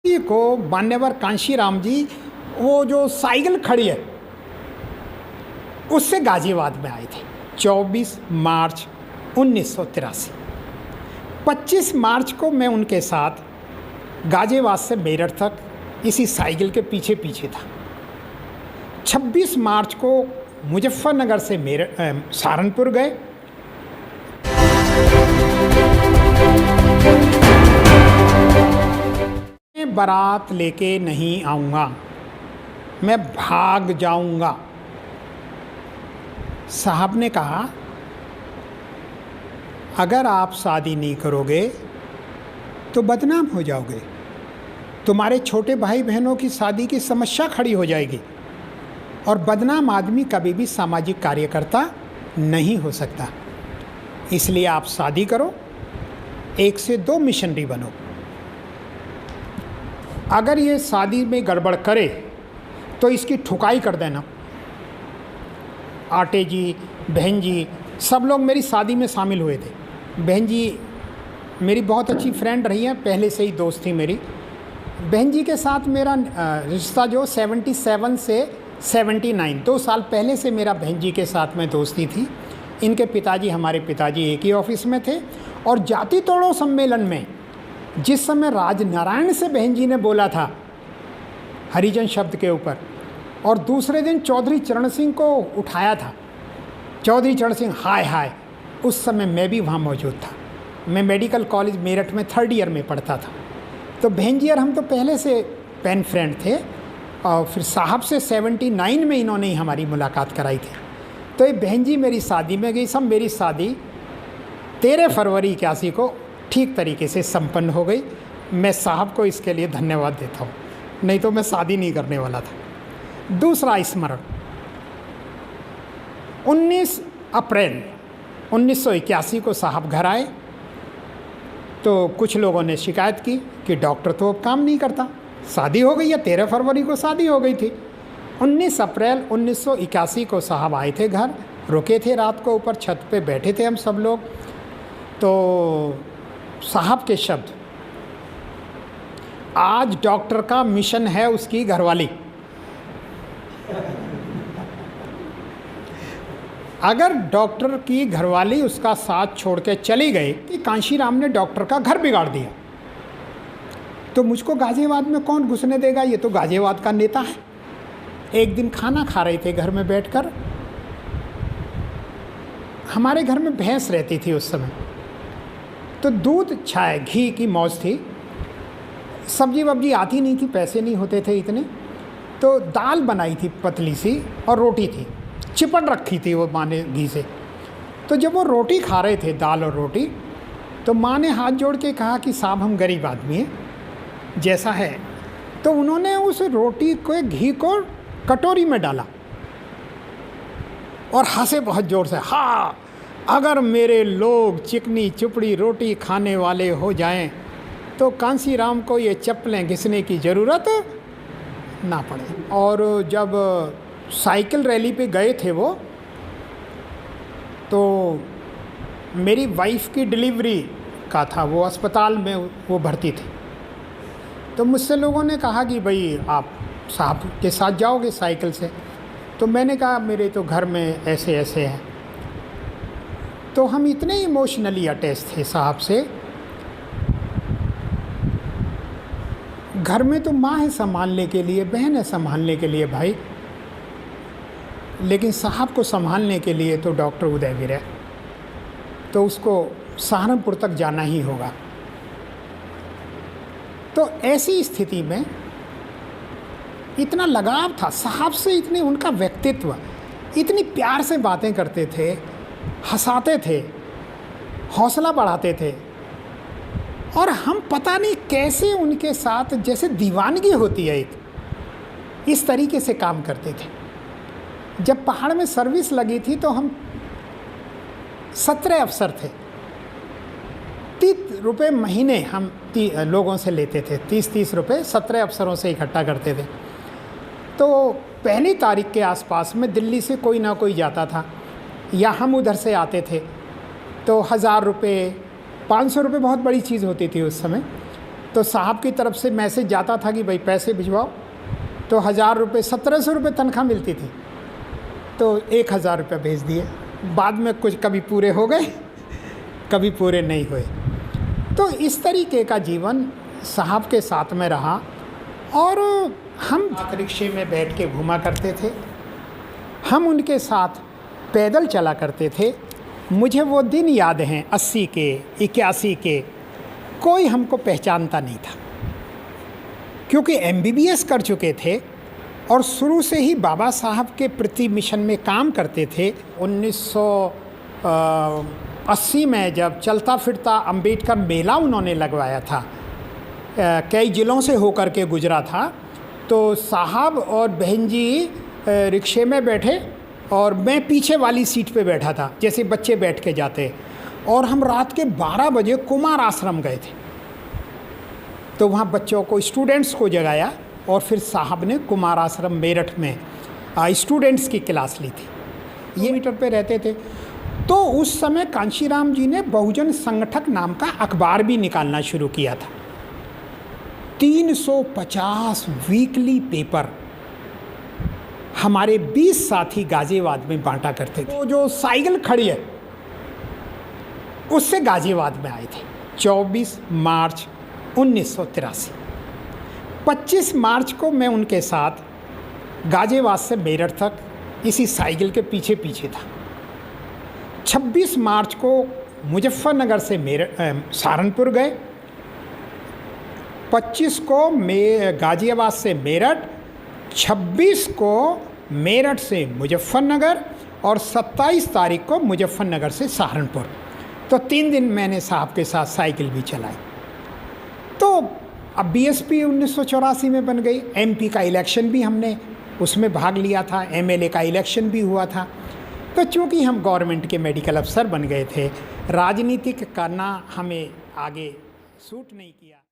जी को मान्यवर कांशीराम जी वो जो साइकिल खड़ी है उससे गाजियाबाद में आए थे 24 मार्च 1983। 25 मार्च को मैं उनके साथ गाजियाबाद से मेरठ तक इसी साइकिल के पीछे पीछे था। 26 मार्च को मुजफ्फरनगर से सहारनपुर गए। मैं बारात लेके नहीं आऊँगा, मैं भाग जाऊँगा। साहब ने कहा अगर आप शादी नहीं करोगे तो बदनाम हो जाओगे, तुम्हारे छोटे भाई बहनों की शादी की समस्या खड़ी हो जाएगी और बदनाम आदमी कभी भी सामाजिक कार्यकर्ता नहीं हो सकता। इसलिए आप शादी करो, 1 से 2 मिशनरी बनो। अगर ये शादी में गड़बड़ करे तो इसकी ठुकाई कर देना। आटे जी, बहन जी सब लोग मेरी शादी में शामिल हुए थे। बहन जी मेरी बहुत अच्छी फ्रेंड रही हैं, पहले से ही दोस्त थी मेरी। बहन जी के साथ मेरा रिश्ता जो 77 से 79 2 साल पहले से मेरा बहन जी के साथ में दोस्ती थी। इनके पिताजी हमारे पिताजी एक ही ऑफिस में थे और जाति तोड़ो सम्मेलन में जिस समय राजनारायण से बहन जी ने बोला था हरिजन शब्द के ऊपर, और दूसरे दिन चौधरी चरण सिंह को उठाया था, चौधरी चरण सिंह हाय हाय, उस समय मैं भी वहाँ मौजूद था। मैं मेडिकल कॉलेज मेरठ में 3rd ईयर में पढ़ता था। तो बहन जी और हम तो पहले से पेन फ्रेंड थे और फिर साहब से 79 में इन्होंने ही हमारी मुलाकात कराई थी। तो ये बहन जी मेरी शादी में गई। सब मेरी शादी 13 फरवरी 81 को ठीक तरीके से संपन्न हो गई। मैं साहब को इसके लिए धन्यवाद देता हूँ, नहीं तो मैं शादी नहीं करने वाला था। दूसरा स्मरण, 19 अप्रैल 1981 को साहब घर आए तो कुछ लोगों ने शिकायत की कि डॉक्टर तो अब काम नहीं करता। शादी हो गई है, 13 फरवरी को शादी हो गई थी। 19 अप्रैल 1981 को साहब आए थे घर, रुके थे रात को, ऊपर छत पे बैठे थे हम सब लोग। तो साहब के शब्द, आज डॉक्टर का मिशन है उसकी घरवाली। अगर डॉक्टर की घरवाली उसका साथ छोड़ के चली गई कि कांशीराम ने डॉक्टर का घर बिगाड़ दिया, तो मुझको गाजियाबाद में कौन घुसने देगा? ये तो गाजियाबाद का नेता है। एक दिन खाना खा रहे थे घर में बैठकर, हमारे घर में भैंस रहती थी उस समय, तो दूध चाय घी की मौज थी। सब्जी वब्जी आती नहीं थी, पैसे नहीं होते थे इतने, तो दाल बनाई थी पतली सी और रोटी थी, चिपट रखी थी वो माँ ने घी से। तो जब वो रोटी खा रहे थे, दाल और रोटी, तो माँ ने हाथ जोड़ के कहा कि साहब हम गरीब आदमी हैं, जैसा है। तो उन्होंने उस रोटी को घी को कटोरी में डाला और हंसे बहुत ज़ोर से, हाँ अगर मेरे लोग चिकनी चुपड़ी रोटी खाने वाले हो जाएं तो कांशीराम को ये चप्पलें घिसने की ज़रूरत ना पड़े। और जब साइकिल रैली पे गए थे वो, तो मेरी वाइफ की डिलीवरी का था, वो अस्पताल में वो भर्ती थी। तो मुझसे लोगों ने कहा कि भाई आप साहब के साथ जाओगे साइकिल से? तो मैंने कहा मेरे तो घर में ऐसे ऐसे हैं। तो हम इतने इमोशनली अटैच थे साहब से। घर में तो माँ है संभालने के लिए, बहन है संभालने के लिए भाई, लेकिन साहब को संभालने के लिए तो डॉक्टर उदयवीर है, तो उसको सहारनपुर तक जाना ही होगा। तो ऐसी स्थिति में इतना लगाव था साहब से, इतने उनका व्यक्तित्व, इतनी प्यार से बातें करते थे, हंसाते थे, हौसला बढ़ाते थे, और हम पता नहीं कैसे उनके साथ जैसे दीवानगी होती है एक, इस तरीके से काम करते थे। जब पहाड़ में सर्विस लगी थी तो हम 17 अफसर थे, 30 रुपये महीने हम लोगों से लेते थे, 30-30 रुपये 17 अफसरों से इकट्ठा करते थे। तो पहली तारीख के आसपास में दिल्ली से कोई ना कोई जाता था या हम उधर से आते थे, तो 1000 रुपये 500 रुपये बहुत बड़ी चीज़ होती थी उस समय। तो साहब की तरफ से मैसेज जाता था कि भाई पैसे भिजवाओ, तो 1000 रुपये 1700 रुपये तनख्वाह मिलती थी, तो 1000 रुपये भेज दिए। बाद में कुछ कभी पूरे हो गए, कभी पूरे नहीं हुए। तो इस तरीके का जीवन साहब के साथ में रहा। और हम रिक्शे में बैठ के घूमा करते थे, हम उनके साथ पैदल चला करते थे। मुझे वो दिन याद हैं 80 के 81 के, कोई हमको पहचानता नहीं था क्योंकि MBBS कर चुके थे और शुरू से ही बाबा साहब के प्रति मिशन में काम करते थे। 1980 में जब चलता फिरता अंबेडकर मेला उन्होंने लगवाया था, कई ज़िलों से होकर के गुजरा था, तो साहब और बहन जी रिक्शे में बैठे और मैं पीछे वाली सीट पे बैठा था, जैसे बच्चे बैठ के जाते, और हम रात के 12 बजे कुमार आश्रम गए थे। तो वहाँ बच्चों को, स्टूडेंट्स को जगाया और फिर साहब ने कुमार आश्रम मेरठ में स्टूडेंट्स की क्लास ली थी। ये मीटर पे रहते थे। तो उस समय कांशीराम जी ने बहुजन संगठक नाम का अखबार भी निकालना शुरू किया था। 350 वीकली पेपर हमारे 20 साथी गाजियाबाद में बांटा करते थे। तो जो साइकिल खड़ी है उससे गाजियाबाद में आए थे 24 मार्च 1983। 25 मार्च को मैं उनके साथ गाजियाबाद से मेरठ तक इसी साइकिल के पीछे पीछे था। 26 मार्च को मुजफ्फरनगर से सहारनपुर गए, 25 को गाजियाबाद से मेरठ, 26 को मेरठ से मुजफ्फरनगर और 27 तारीख को मुजफ्फरनगर से सहारनपुर। तो 3 दिन मैंने साहब के साथ साइकिल भी चलाई। तो अब BSP 1984 में बन गई। MP का इलेक्शन भी हमने उसमें भाग लिया था, MLA का इलेक्शन भी हुआ था। तो चूँकि हम गवर्नमेंट के मेडिकल अफसर बन गए थे, राजनीतिक करना हमें आगे सूट नहीं किया।